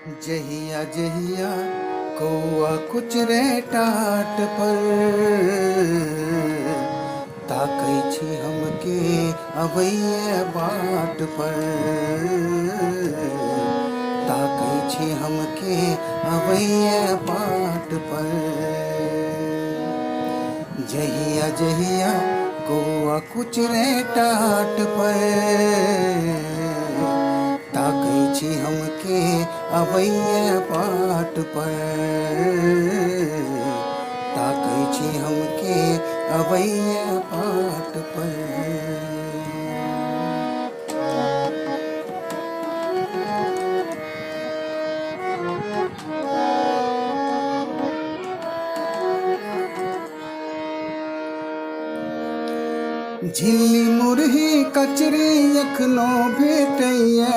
जहिया जहिया कौआ कुचरे टाट पर ताकै छी हमके अबैये बाट पर ताकै छी हमके अबैये बाट पर जहिया जहिया कौआ कुचरे टाट पर ताकै छी हमके अबैये बाट पर ताकै छी हमके अबैये बाट पर झिल्ली मुरही कचरी एखनो भेटैये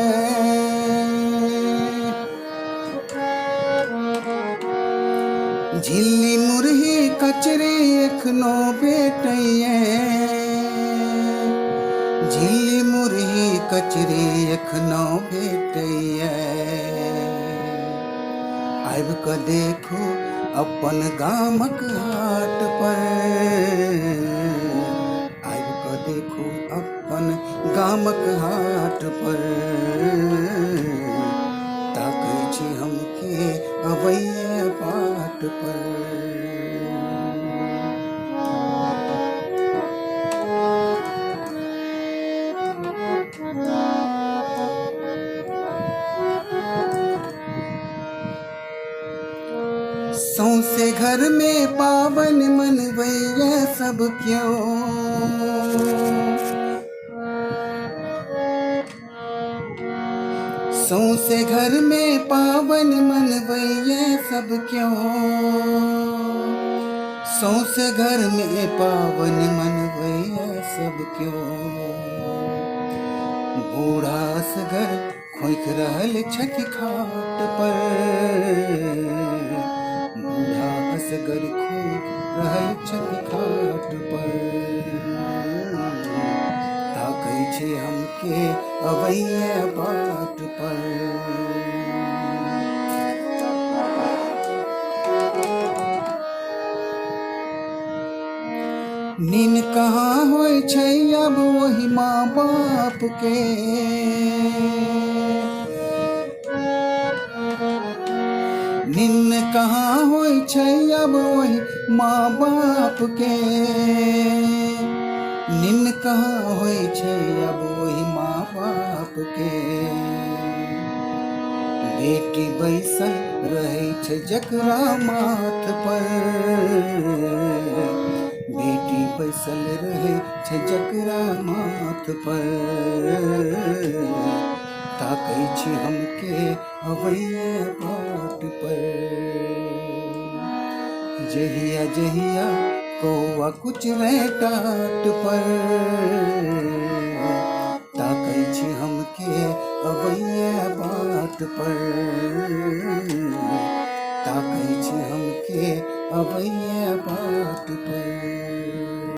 झिल्ली मुरही कचरी एखनो भेटैये झिल्ली मुरही कचरी एखनो भेटैये आबि कऽ देखू अपन गामक हाट पर देखो अपन गामक हाट पर ताकै छी हमके अबैये बाट पर सौंसे घर में पावन मनबैये सब क्यों सौंसे घर में पावन मनबैये सब क्यों सौंसे घर में पावन मनबैये सब क्यों बूढ़ा असगर खोइख रहल छठि घाट पर बूढ़ा असगर खोइख रहल छठि घाट पर ताकै छी हमके अबैये बाट पर नीन कहाँ होय छै अब वही माँ बाप के नीन कहाँ होय छै अब वही माँ बाप के नीन कहाँ होय छै अब वही माँ बाप के बेटी बैसल रहै छै जकरा माथ पर बेटी बैसल रहै छै जकरा माथ पर ताकै छी हमके अबैये बाट पर जहिया जहिया कौआ कुचरे टाट पर ताकै छी हमके अबैये बाट पर ताकै छी हमके अबैये बाट पर।